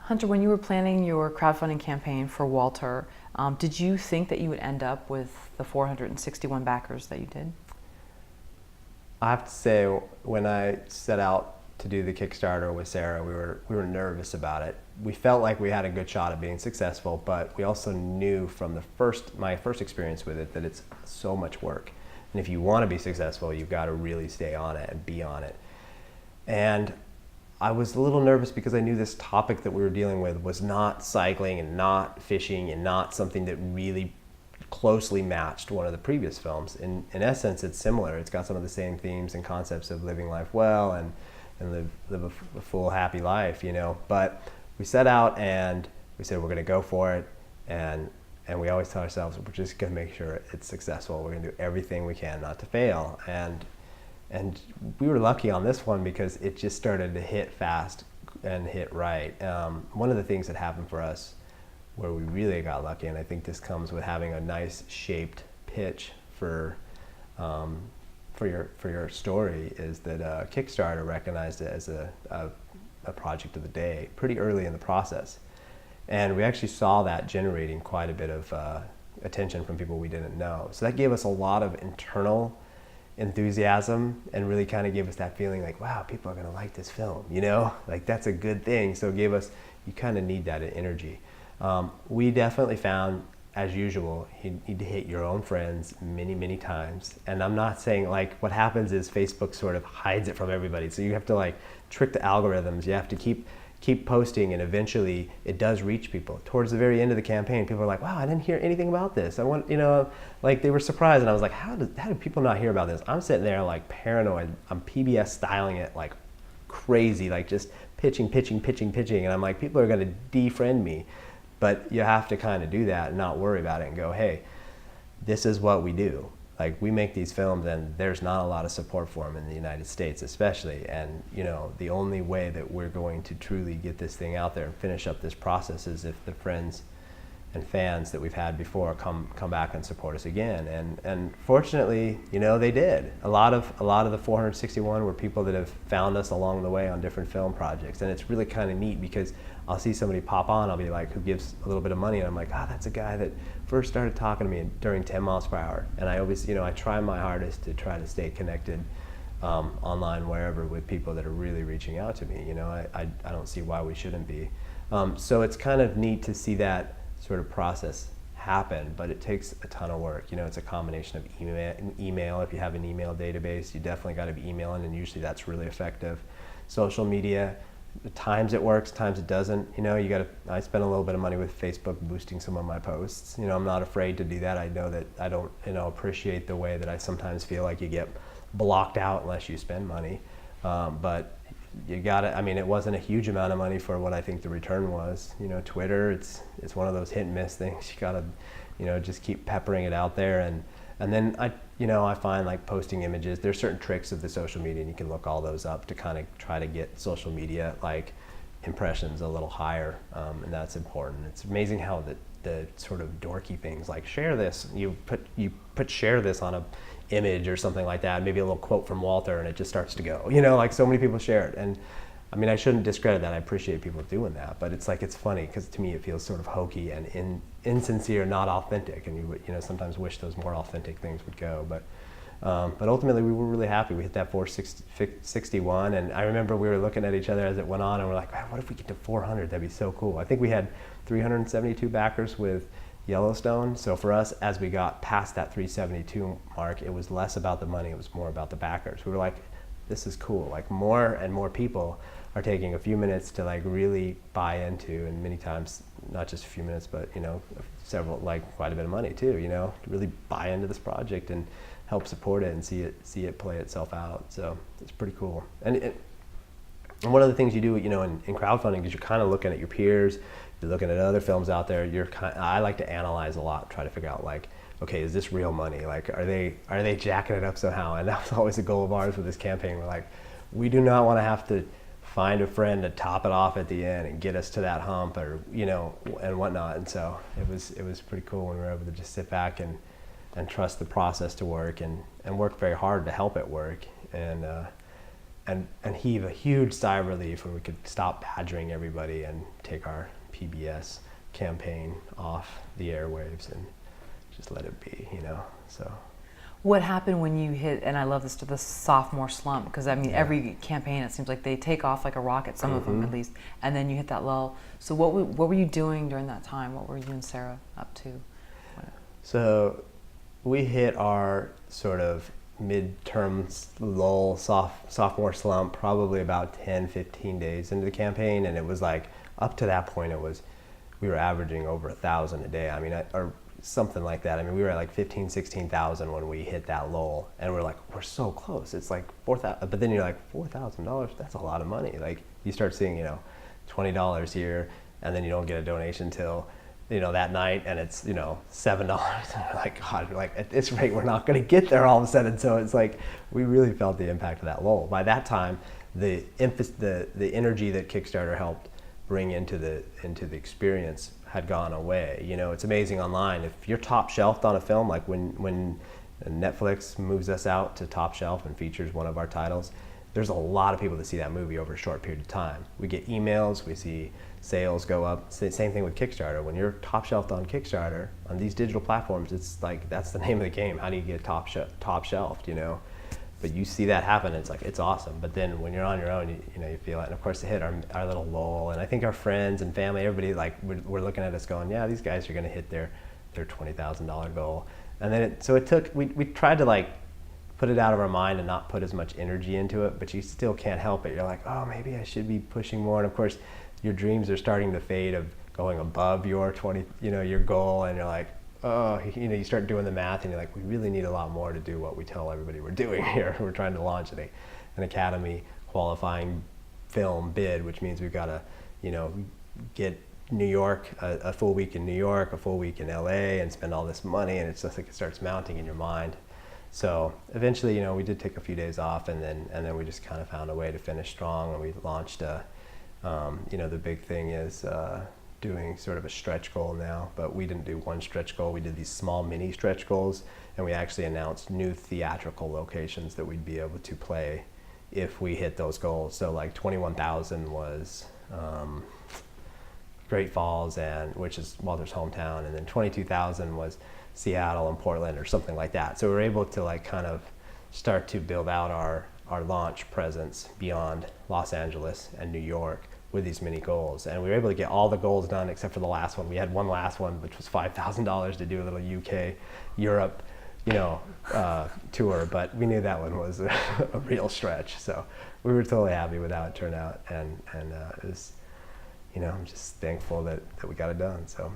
Hunter, when you were planning your crowdfunding campaign for Walter, did you think that you would end up with the 461 backers that you did? I have to say, when I set out to do the Kickstarter with Sarah, we were nervous about it. We felt like we had a good shot at being successful, but we also knew from my first experience with it that it's so much work. And if you want to be successful, you've got to really stay on it and be on it. And I was a little nervous because I knew this topic that we were dealing with was not cycling and not fishing and not something that really closely matched one of the previous films. In essence, it's similar. It's got some of the same themes and concepts of living life well and live a full, happy life, you know. But we set out and we said we're going to go for it, and we always tell ourselves we're just going to make sure it's successful. We're going to do everything we can not to fail. And we were lucky on this one because it just started to hit fast and hit right. One of the things that happened for us where we really got lucky, and I think this comes with having a nice shaped pitch for your story, is that Kickstarter recognized it as a project of the day pretty early in the process. And we actually saw that generating quite a bit of attention from people we didn't know. So that gave us a lot of internal enthusiasm and really kind of gave us that feeling like, wow, people are going to like this film, you know, like that's a good thing. So it gave us, you kind of need that energy. We definitely found, as usual, you need to hit your own friends many, many times. And I'm not saying, like, what happens is Facebook sort of hides it from everybody. So you have to like trick the algorithms. You have to keep posting, and eventually it does reach people. Towards the very end of the campaign, people are like, wow, I didn't hear anything about this. I want, you know, like they were surprised, and I was like, how do people not hear about this? I'm sitting there like paranoid. I'm PBS styling it like crazy, like just pitching, and I'm like, people are gonna defriend me. But you have to kind of do that and not worry about it and go, hey, this is what we do. Like, we make these films and there's not a lot of support for them in the United States especially. And, you know, the only way that we're going to truly get this thing out there and finish up this process is if the friends and fans that we've had before come back and support us again. And fortunately, you know, they did. A lot of the 461 were people that have found us along the way on different film projects. And it's really kind of neat because I'll see somebody pop on, I'll be like, who gives a little bit of money, and I'm like, that's a guy that first started talking to me during 10 miles per hour. And I always, you know, I try my hardest to try to stay connected online, wherever, with people that are really reaching out to me. You know, I don't see why we shouldn't be. So it's kind of neat to see that sort of process happen, but it takes a ton of work. You know, it's a combination of email. If you have an email database, you definitely got to be emailing, and usually that's really effective. Social media, times it works, times it doesn't. You know, I spend a little bit of money with Facebook boosting some of my posts. You know, I'm not afraid to do that. I know that I don't, you know, appreciate the way that I sometimes feel like you get blocked out unless you spend money. But you gotta, I mean, it wasn't a huge amount of money for what I think the return was. You know, Twitter, it's one of those hit and miss things. You gotta, you know, just keep peppering it out there. And then I find like posting images, there's certain tricks of the social media, and you can look all those up to kind of try to get social media like impressions a little higher, and that's important. It's amazing how the sort of dorky things like share this, you put share this on a image or something like that, maybe a little quote from Walter, and it just starts to go, you know, like so many people share it. And I mean, I shouldn't discredit that. I appreciate people doing that, but it's like, it's funny because to me it feels sort of hokey and insincere, not authentic, and you know, sometimes wish those more authentic things would go. But ultimately we were really happy. We hit that 461, and I remember we were looking at each other as it went on, and we're like, what if we get to 400? That'd be so cool. I think we had 372 backers with Yellowstone. So for us, as we got past that 372 mark, it was less about the money, it was more about the backers. We were like, this is cool. Like, more and more people are taking a few minutes to like really buy into, and many times not just a few minutes, but you know, several, like quite a bit of money too, you know, to really buy into this project and help support it and see it play itself out. So it's pretty cool. And one of the things you do, you know, in crowdfunding is you're kind of looking at your peers, you're looking at other films out there. I like to analyze a lot, try to figure out like, okay, is this real money? Like, are they jacking it up somehow? And that was always a goal of ours with this campaign. We're like, we do not want to have to find a friend to top it off at the end and get us to that hump, or you know, and whatnot. And so it was pretty cool when we were able to just sit back and trust the process to work, and work very hard to help it work. And and heave a huge sigh of relief when we could stop badgering everybody and take our PBS campaign off the airwaves and just let it be, you know. So what happened when you hit, and I love this, to the sophomore slump, because I mean, every campaign, it seems like they take off like a rocket, some of them at least, and then you hit that lull. So what were you doing during that time? What were you and Sarah up to? So we hit our sort of midterm lull, sophomore slump, probably about 10, 15 days into the campaign, and it was like, up to that point, we were averaging over 1,000 a day. I mean, or something like that. I mean, we were at like 15, 16,000 when we hit that lull, and we're like, we're so close. It's like 4,000, but then you're like, $4,000, that's a lot of money. Like, you start seeing, you know, $20 here, and then you don't get a donation till, you know, that night, and it's, you know, $7. And you're like, God, we're like, at this rate, we're not going to get there all of a sudden. So it's like, we really felt the impact of that lull. By that time, the energy that Kickstarter helped bring into the experience had gone away. You know, it's amazing online. If you're top shelved on a film, like when Netflix moves us out to top shelf and features one of our titles, there's a lot of people that see that movie over a short period of time. We get emails, we see sales go up. Same thing with Kickstarter. When you're top shelved on Kickstarter, on these digital platforms, it's like, that's the name of the game. How do you get top shelved, you know? But you see that happen, it's like, it's awesome. But then when you're on your own, you know, you feel it. And of course, to hit our little lull, and I think our friends and family, everybody, like, we're looking at us going, yeah, these guys are going to hit their $20,000 goal. And then we tried to like put it out of our mind and not put as much energy into it, but you still can't help it. You're like, oh, maybe I should be pushing more. And of course, your dreams are starting to fade of going above your your goal, and you're like, oh, you know, you start doing the math, and you're like, we really need a lot more to do what we tell everybody we're doing here. We're trying to launch an Academy qualifying film bid, which means we've got to, you know, get New York, a full week in New York, a full week in LA, and spend all this money, and it's just like it starts mounting in your mind. So eventually, you know, we did take a few days off, and then we just kind of found a way to finish strong, and we launched you know, the big thing is doing sort of a stretch goal now, but we didn't do one stretch goal. We did these small mini stretch goals, and we actually announced new theatrical locations that we'd be able to play if we hit those goals. So like 21,000 was Great Falls, and which is Walter's hometown, and then 22,000 was Seattle and Portland or something like that. So we were able to like kind of start to build out our launch presence beyond Los Angeles and New York with these mini goals. And we were able to get all the goals done except for the last one. We had one last one, which was $5,000 to do a little UK, Europe, you know, tour, but we knew that one was a real stretch. So we were totally happy with how it turned out, and it was, you know, I'm just thankful that we got it done. So